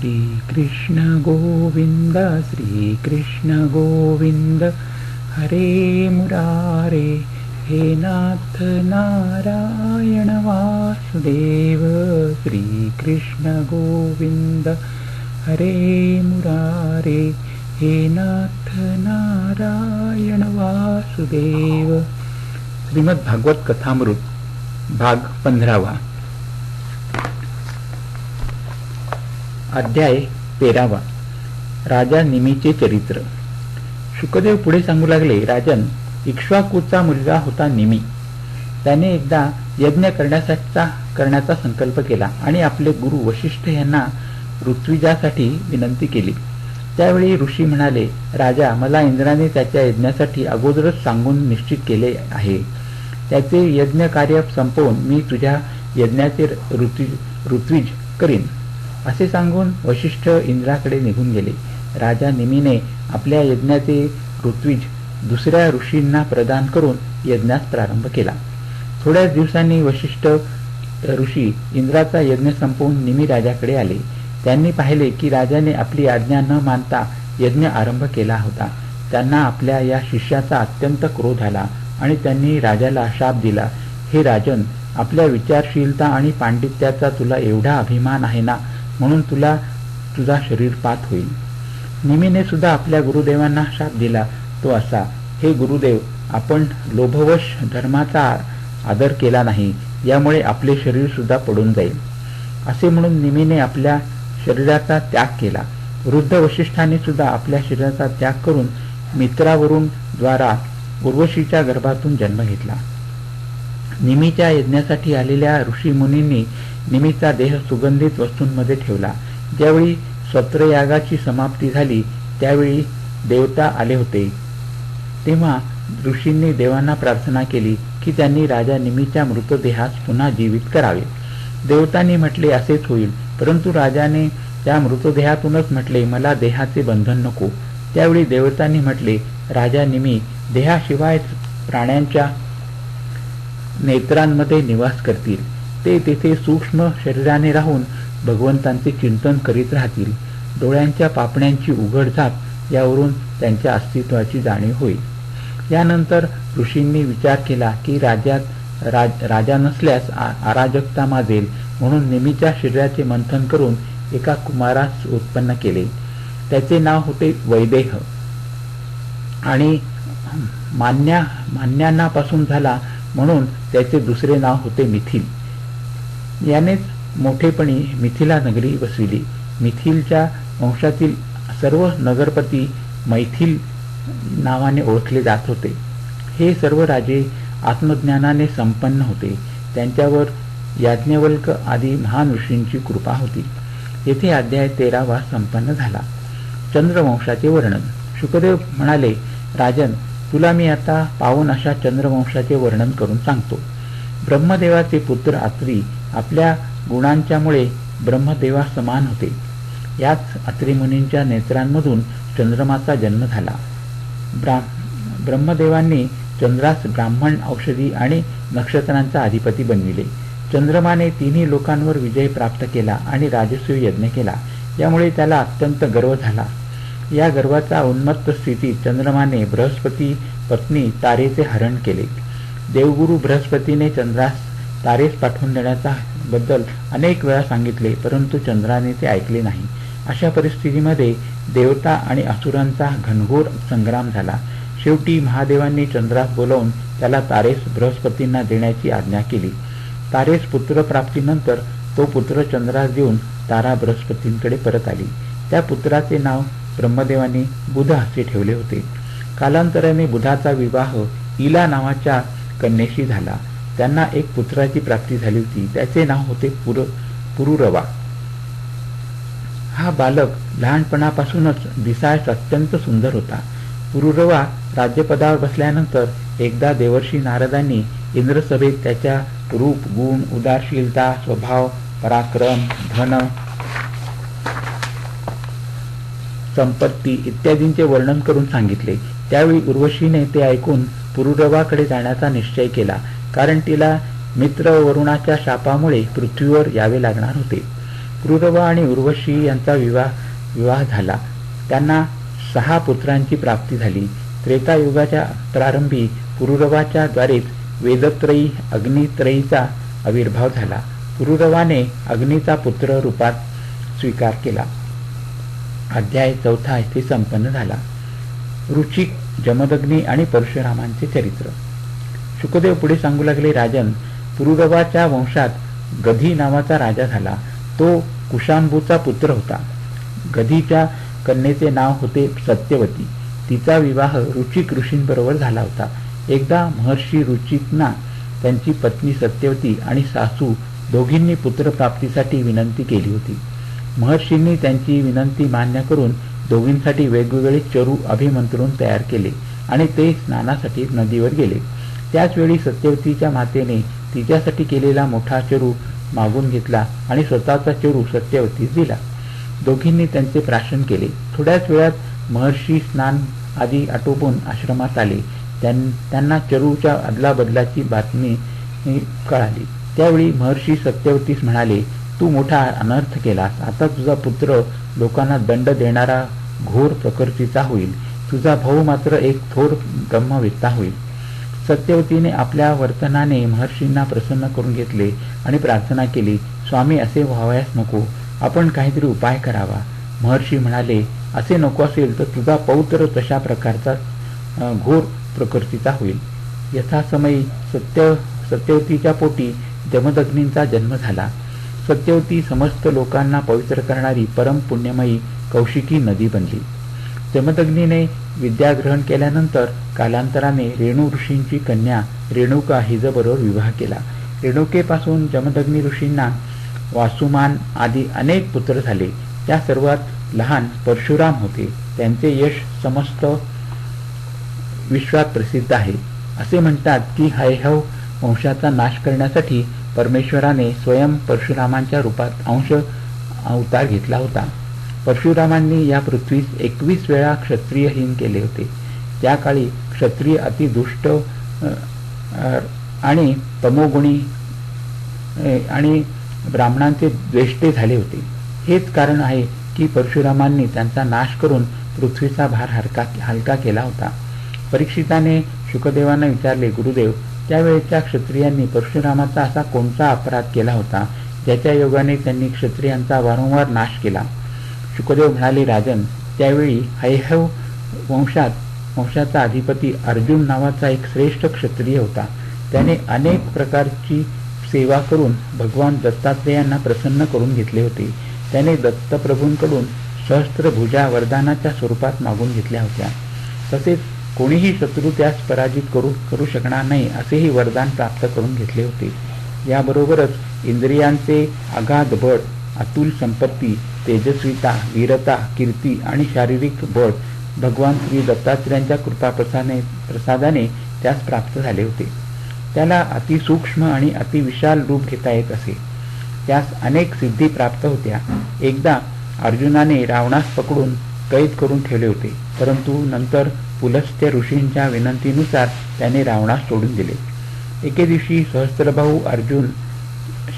श्रीकृष्ण गोविंद श्रीकृष्ण गोविंद हरे मुरारे हे नाथ नारायण वासुदेव श्रीकृष्ण गोविंद हरे मुरारे हे नाथ नारायण वासुदेव. श्रीमद भागवत कथामृत भाग 15. अध्याय 13. राजा निमीचे चरित्र. शुकदेव पुढे सांगू लागले, राजन, इक्ष्वाकूचा मुलगा होता निमी. त्याने एकदा यज्ञ करण्याचा संकल्प केला आणि आपले गुरु वशिष्ठ यांना ऋत्विजासाठी विनंती केली. त्यावेळी ऋषी म्हणाले, राजा, मला इंद्राने त्याच्या यज्ञासाठी अगोदरच सांगून निश्चित केले आहे. त्याचे यज्ञ कार्य संपवून मी तुझ्या यज्ञाचे ऋत्विज करीन. असे सांगून वशिष्ठ इंद्राकडे निघून गेले. राजा निमीने आपल्या यज्ञाचे ऋत्विज दुसऱ्या ऋषींना प्रदान करून यज्ञास प्रारंभ केला. थोड्याच दिवसांनी वशिष्ठ ऋषी इंद्राचा यज्ञ संपवून निमी राजाकडे आले. त्यांनी पाहिले की राजाने आपली आज्ञा न मानता यज्ञ आरंभ केला होता. त्यांना आपल्या या शिष्याचा अत्यंत क्रोध आला आणि त्यांनी राजाला शाप दिला, हे राजन, आपल्या विचारशीलता आणि पांडित्याचा तुला एवढा अभिमान आहे ना, म्हणून तुला तुझा शरीरपात होईल. निमीने सुद्धा आपल्या गुरुदेवांना शाप दिला, तो असा, हे गुरुदेव, आपण लोभवश धर्माचा आदर केला नाही, यामुळे आपले शरीर सुद्धा पडून जाईल. असे म्हणून निमीने आपल्या शरीराचा त्याग केला. वृद्ध वशिष्ठाने सुद्धा आपल्या शरीराचा त्याग करून मित्रावरून द्वारा उर्वशीच्या गर्भातून जन्म घेतला. निमीच्या यज्ञासाठी आलेल्या ऋषी मुनींनी निमीचा देह सुगंधित वस्तूंमध्ये ठेवला. ज्यावेळी सत्रयागाची समाप्ती झाली त्यावेळी देवता आले होते. तेव्हा ऋषींनी देवांना प्रार्थना केली की त्यांनी राजा निमीच्या मृतदेहास पुन्हा जीवित करावे. देवतांनी म्हटले, असेच होईल. परंतु राजाने त्या मृतदेहातूनच म्हटले, मला देहाचे बंधन नको. त्यावेळी देवतांनी म्हटले, राजा निमी देहाशिवाय प्राण्यांच्या नेत्रांमध्ये निवास करतील. ते तेथे सूक्ष्म शरीराने राहून भगवंतांचे चिंतन करीत राहतील. डोळ्यांच्या पापण्यांची उघडझाप यावरून त्यांच्या अस्तित्वाची जाणीव होईल. यानंतर ऋषींनी विचार केला की राजा नसल्यास अराजकता माजेल, म्हणून निमीच्या शरीराचे मंथन करून एका कुमारास उत्पन्न केले. त्याचे नाव होते वैदेह आणि मान्यांनापासून झाला म्हणून त्याचे दुसरे नाव होते मिथिल. यानेच मोठेपणी मिथिला नगरी वसविली. मिथिलच्या वंशातील सर्व नगरपती मैथिल नावाने ओळखले जात होते. हे सर्व राजे आत्मज्ञानाने संपन्न होते. त्यांच्यावर याज्ञवल्क आदी महान ऋषींची कृपा होती. येथे अध्याय 13 संपन्न झाला. चंद्रवंशाचे वर्णन. शुकदेव म्हणाले, राजन, तुला मी आता पावन अशा चंद्रवंशाचे वर्णन करून सांगतो. ब्रह्मदेवाचे पुत्र अत्री आपल्या गुणांच्यामुळे ब्रह्मदेवा समान होते. याच अत्री मुनींच्या नेत्रांमधून चंद्रमाचा जन्म झाला. ब्रह्मदेवांनी चंद्रास ब्राह्मण, औषधी आणि नक्षत्रांचा अधिपती बनविले. चंद्रमाने तिन्ही लोकांवर विजय प्राप्त केला आणि राजसूय यज्ञ केला. यामुळे त्याला अत्यंत गर्व झाला. या गर्वाचा उन्मत्त स्थितीत चंद्रमाने बृहस्पती पत्नी तारेचे हरण केले. देवगुरु बृहस्पतीने चंद्रास तारेस पाठवून देण्याचा बद्दल अनेक वेळा सांगितले, परंतु चंद्राने ते ऐकले नाही. अशा परिस्थितीमध्ये देवता आणि असुरांचा घनघोर संग्राम झाला. शेवटी महादेवांनी चंद्रास बोलावून त्याला तारेस बृहस्पतींना देण्याची आज्ञा केली. तारेस पुत्रप्राप्तीनंतर तो पुत्र चंद्रास देऊन तारा बृहस्पतींकडे परत आली. त्या पुत्राचे नाव ब्रह्मदेवांनी बुध असे ठेवले होते. कालांतराने बुधाचा विवाह इला नावाच्या कन्येशी झाला. त्यांना एक पुत्राची प्राप्ती झाली होती. त्याचे नाव होते पुरुरवा. हा बालक लहानपणापासूनच दिसायस अत्यंत सुंदर होता. पुरुरवा राज्यपदावर बसल्यानंतर एकदा देवर्षी नारदांनी इंद्रसभेत त्याच्या रूप, गुण, उदारशीलता, स्वभाव, पराक्रम, धन, संपत्ती इत्यादींचे वर्णन करून सांगितले. त्यावेळी उर्वशीने ते ऐकून पुरुरवाकडे जाण्याचा निश्चय केला, कारण तिला मित्र वरुणाच्या शापामुळे पृथ्वीवर यावे लागणार होते. पुरुरवा आणि उर्वशी यांचा विवाह झाला. त्यांना 6 पुत्रांची प्राप्ती झाली. त्रेतायुगाच्या प्रारंभी पुरुरवाच्या द्वारेच वेदत्रयी अग्नित्रयीचा आविर्भाव झाला. पुरुरवाने अग्नीचा पुत्र रूपात स्वीकार केला. अध्याय 4 येथे संपन्न झाला. रुचिक, जमदग्नी आणि परशुरामांचे चरित्र. शुकदेव पुढे सांगू लागले, राजन, पुरुरवाच्या वंशात गधी नावाचा राजा झाला. तो कुशांबूचा पुत्र होता. गधीच्या कन्येचे नाव होते सत्यवती. तिचा विवाह रुचिक ऋषींबरोबर झाला होता. एकदा महर्षी रुचिकना त्यांची पत्नी सत्यवती आणि सासू दोघींनी पुत्रप्राप्तीसाठी विनंती केली होती. महर्षींनी त्यांची विनंती मान्य करून दोघींसाठी वेगवेगळे चरू अभिमंत्रून तयार केले आणि ते स्नानासाठी नदीवर गेले. त्याचवेळी सत्यवतीच्या मातेने तिच्यासाठी केलेला मोठा चरू मागून घेतला आणि स्वतःचा चरू सत्यवतीस दिला. दोघींनी त्यांचे प्राशन केले. थोड्याच वेळात महर्षी स्नान आदी आटोपून आश्रमात आले. त्यांना चरूच्या अदलाबदलाची बातमी कळाली. त्यावेळी महर्षी सत्यवतीस म्हणाले, तू मोठा अनर्थ केलास. आता तुझा पुत्र लोकांना दंड देणारा घोर प्रकृतीचा होईल. तुझा भाऊ मात्र एक थोर ब्रह्मवेत्ता होईल. सत्यवतीने आपल्या वर्तनाने महर्षींना प्रसन्न करून घेतले आणि प्रार्थना केली, स्वामी, असे व्हावयास नको. आपण काहीतरी उपाय करावा. महर्षी म्हणाले, असे नको असेल तर तुझा पौत्र तशा प्रकारचा घोर प्रकृतीचा होईल. यथासमयी सत्यवतीच्या पोटी जमदग्नींचा जन्म झाला. सत्यवती समस्त लोकांना पवित्र करणारी परम पुण्यमयी कौशिकी नदी बनली. जमदग्नीने विद्या ग्रहण केल्यानंतर कालांतराने रेणू ऋषींची कन्या रेणुका हिजबरोबर विवाह केला. रेणुकेपासून जमदग्नी ऋषींना वासुमान आदी अनेक पुत्र झाले. त्या सर्वात लहान परशुराम होते. त्यांचे यश समस्त विश्वात प्रसिद्ध आहे. असे म्हणतात की हैहव वंशाचा नाश करण्यासाठी परमेश्वराने स्वयं परशुरामांच्या रूपात अंश अवतार घेतला होता. परशुरामांनी या पृथ्वीस 21 वेळा क्षत्रियहीन केले होते. त्या काळी क्षत्रिय अतिदुष्ट आणि तमोगुणी आणि ब्राह्मणांचे द्वेष्टे झाले होते. हेच कारण आहे की परशुरामांनी त्यांचा नाश करून पृथ्वीचा भार हलका केला होता. परीक्षिताने शुकदेवांना विचारले, गुरुदेव, त्यावेळेच्या क्षत्रियांनी परशुरामाचा असा कोणता अपराध केला होता ज्याच्या योगाने त्यांनी क्षत्रियांचा वारंवार नाश केला? शुकदेव म्हणाले, राजन, त्यावेळी हैहव वंशाचा अधिपती अर्जुन नावाचा एक श्रेष्ठ क्षत्रिय होता. त्याने अनेक प्रकारची सेवा करून भगवान दत्तात्रेयांना प्रसन्न करून घेतले होते. त्याने दत्तप्रभूंकडून सहस्त्रभुजा वरदानाच्या स्वरूपात मागून घेतल्या होत्या. तसेच कोणीही शत्रू त्यास पराजित करू शकणार नाही असेही वरदान प्राप्त करून घेतले होते. याबरोबरच इंद्रियांचे अगाध बळ, अतुल संपत्ती, तेजस्विता, वीरता, कीर्ती आणि शारीरिक बळ भगवान श्री दत्तात्रेयांच्या कृपाप्रसादाने त्यास प्राप्त झाले होते. त्याला अतिसूक्ष्म आणि अतिविशाल रूप घेता येत असे. त्यास अनेक सिद्धी प्राप्त होत्या. एकदा अर्जुनाने रावणास पकडून कैद करून ठेवले होते, परंतु नंतर पुलस्त्य ऋषींच्या विनंतीनुसार त्याने रावणास सोडून दिले. एके दिवशी सहस्त्रबाहू अर्जुन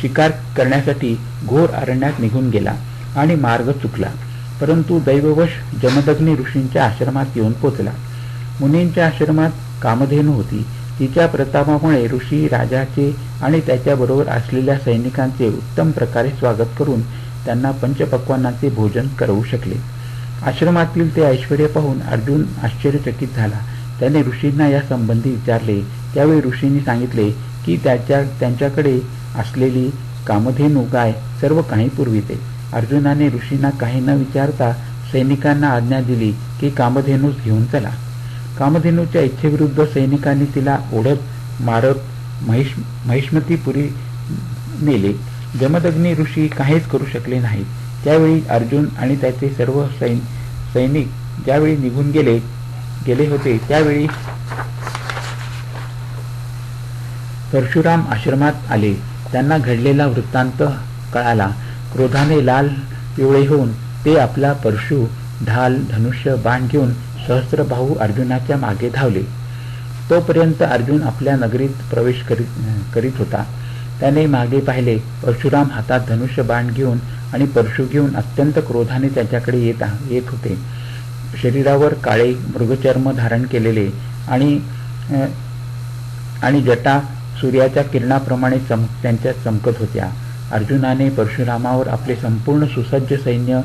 शिकार करण्यासाठी घोर अरण्यात निघून गेला आणि मार्ग चुकला, परंतु दैववश जमदग्नी ऋषींच्या आश्रमात येऊन पोचला. मुनींच्या आश्रमात कामधेनू होती. तिच्या प्रतापामुळे ऋषी राजाचे आणि त्याच्याबरोबर असलेल्या सैनिकांचे उत्तम प्रकारे स्वागत करून त्यांना पंचपक्वान्नाचे भोजन करवू शकले. आश्रमातील ते ऐश्वर्य पाहून अर्जुन आश्चर्यचकित झाला. त्याने ऋषींना या संबंधी विचारले. त्यावेळी ऋषींनी सांगितले की त्यांच्याकडे असलेली कामधेनू गाय सर्व काही पुरविते. अर्जुनाने ऋषींना काही न विचारता सैनिकांना आज्ञा दिली की कामधेनूस घेऊन चला. कामधेनूच्या इच्छेविरुद्ध सैनिकांनी तिला ओढत मारत महिष्मतीपुरी नेले. जमदग्नी ऋषी काहीच करू शकले नाहीत. त्यावेळी अर्जुन आणि त्याचे सर्व सैनिक ज्यावेळी निघून गेले होते त्यावेळी परशुराम आश्रमात आले. त्यांना घडलेला वृत्तांत कळाला. क्रोधाने लाल पिवळे होऊन ते आपला परशु, ढाल, धनुष्य, बाण घेऊन सहस्त्रबाहू अर्जुनाच्या मागे धावले. तोपर्यंत अर्जुन आपल्या नगरीत प्रवेश करीत होता. त्याने मागे पाहिले. परशुराम हातात धनुष्य बाण घेऊन आणि परशु घेऊन अत्यंत क्रोधाने त्याच्याकडे येत होते. शरीरावर काळे मृगचर्म धारण केलेले आणि जटा सूर्याच्या किरणाप्रमाणे त्यांच्या चमकत होत्या. अर्जुनाने परशुरामावर आपले संपूर्ण सुसज्ज सैन्य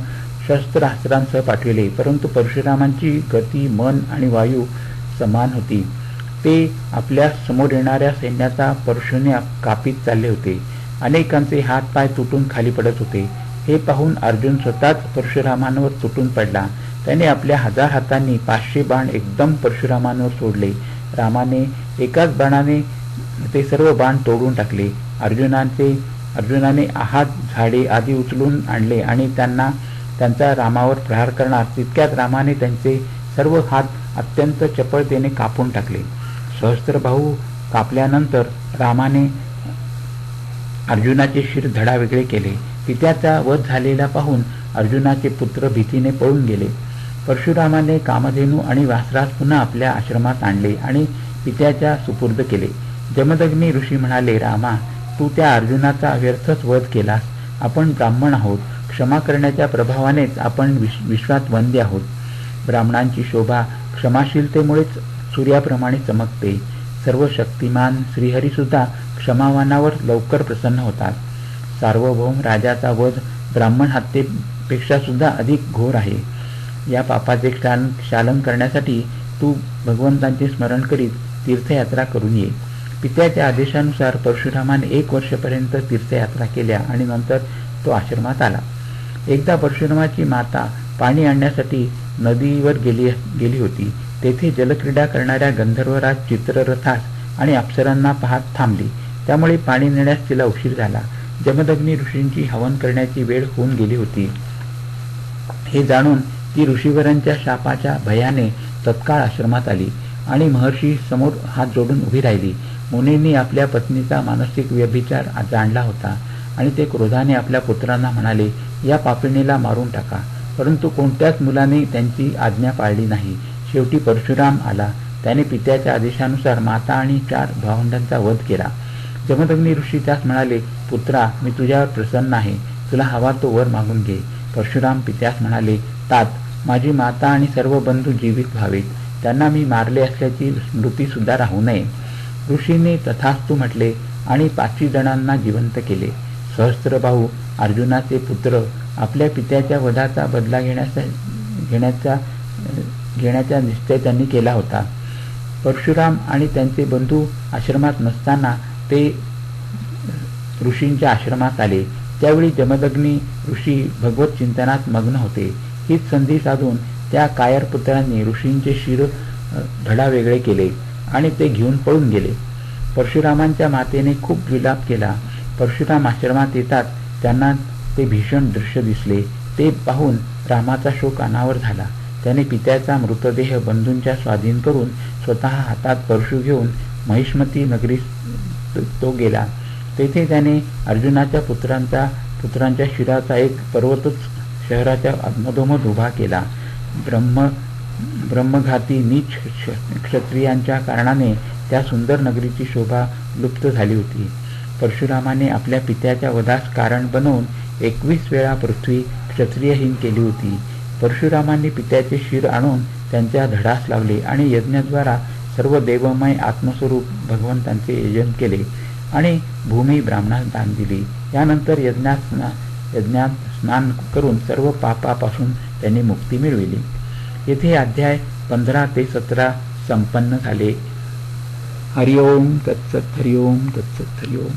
शस्त्रास्त्रांसह पाठविले, परंतु परशुरामांची गती मन आणि वायू समान होती. ते आपल्या समोर येणाऱ्या सैन्याचा परशुने कापीत चालले होते. अनेकांचे हात पाय तुटून खाली पडत होते. हे पाहून अर्जुन स्वतःच परशुरामांवर तुटून पडला. त्याने आपल्या 1000 हातांनी 500 बाण एकदम परशुरामांवर सोडले. रामाने एकाच बाणाने ते सर्व बाण तोडून टाकले. अर्जुनाने आहात, झाडे आदी उचलून आणले आणि त्यांचा रामावर प्रहार करणार तितक्यात रामाने त्यांचे सर्व हात अत्यंत चपळतेने कापून टाकले. सहस्त्रबाहू कापल्यानंतर रामाने अर्जुनाचे शिर धडावेगळे केले. पित्याचा वध झालेला पाहून अर्जुनाचे पुत्र भीतीने पळून गेले. परशुरामाने कामधेनू आणि वासरास पुन्हा आपल्या आश्रमात आणले आणि पित्याच्या सुपूर्द केले. जमदग्नी ऋषी म्हणाले, रामा, तू त्या अर्जुनाचा व्यर्थच वध केलास. आपण ब्राह्मण आहोत. क्षमा करण्याच्या प्रभावानेच आपण विश्वात वंद्य आहोत. ब्राह्मणांची शोभा क्षमाशीलतेमुळेच सूर्याप्रमाणे चमकते. सर्व शक्तिमान श्रीहरीसुद्धा क्षमावानावर लवकर प्रसन्न होतात. सार्वभौम राजाचा वध ब्राह्मण हत्येपेक्षा सुद्धा अधिक घोर आहे. या पापाचे शालन करण्यासाठी तू भगवंतांचे स्मरण करीत तीर्थयात्रा करून ये. पित्याच्या आदेशानुसार परशुरामाने 1 वर्षपर्यंत तीर्थयात्रा केल्या आणि नंतर तो आश्रमात आला. एकदा परशुरामाची माता पाणी आणण्यासाठी नदीवर गेली होती. तेथे जलक्रीडा करणाऱ्या गंधर्वराज चित्ररथास आणि अप्सरांना पाहत थांबली. त्यामुळे पाणी नेण्यास तिला उशीर झाला. जमदग्नी ऋषींची हवन करण्याची वेळ होऊन गेली होती. हे जाणून ती ऋषीवरांच्या शापाच्या भयाने तत्काळ आश्रमात आली आणि महर्षी समोर हात जोडून उभी राहिली. मुनींनी आपल्या पत्नीचा मानसिक व्यभिचार जाणला होता आणि ते क्रोधाने आपल्या पुत्रांना म्हणाले, या पापिणीला मारून टाका. परंतु कोणत्याच मुलाने त्यांची आज्ञा पाळली नाही. शेवटी परशुराम आला. त्याने पित्याच्या आदेशानुसार माता आणि 4 भावंडांचा वध केला. जमदग्नी ऋषी त्यास म्हणाले, पुत्रा, मी तुझ्यावर प्रसन्न आहे. तुला हवा तो वर मागून घे. परशुराम पित्यास म्हणाले, तात, माझी माता आणि सर्व बंधू जीवित व्हावेत. त्यांना मी मारले असल्याची स्मृती सुद्धा राहू नये. ऋषीने तथास्तु म्हटले आणि 5 जणांना जिवंत केले. सहस्त्रबाहू अर्जुनाचे पुत्र आपल्या पित्याच्या वधाचा बदला घेण्याचा निश्चय त्यांनी केला होता. परशुराम आणि त्यांचे बंधू आश्रमात नसताना ते ऋषींच्या आश्रमात आले. त्यावेळी जमदग्नी ऋषी भगवत चिंतनात मग्न होते. हीच संधी साधून त्या कायर पुत्रांनी ऋषींचे शिर धडावेगळे केले आणि ते घेऊन पळून गेले. परशुरामांच्या मातेने खूप विलाप केला. परशुराम आश्रमात येतात त्यांना ते भीषण दृश्य दिसले. ते पाहून रामाचा शोक अनावर झाला. त्याने पित्याचा मृतदेह बंधूंच्या स्वाधीन करून स्वतः हातात परशु घेऊन महिष्मती नगरीस तो गेला. तेथे त्याने अर्जुनाच्या पुत्रांच्या शिराचा एक पर्वतच शहराच्या मधोमध उभा केला. ब्रह्मघाती नीच क्षत्रियांच्या कारणाने त्या सुंदर नगरीची शोभा लुप्त झाली होती. परशुरामाने आपल्या पित्याच्या वधास कारण बनवून 21 वेळा पृथ्वी क्षत्रियहीन केली होती. परशुरामांनी पित्याचे शिर आणून त्यांच्या धडास लावले आणि यज्ञाद्वारा सर्व देवमय आत्मस्वरूप भगवंतांचे यजन केले आणि भूमी ब्राह्मणास दान दिली. यानंतर यज्ञात स्नान करून सर्व पापापासून त्यांनी मुक्ती मिळविली. येथे अध्याय 15 ते 17 संपन्न झाले. हरिओम तत्सत. हरिओम तत्सत. हरिओम.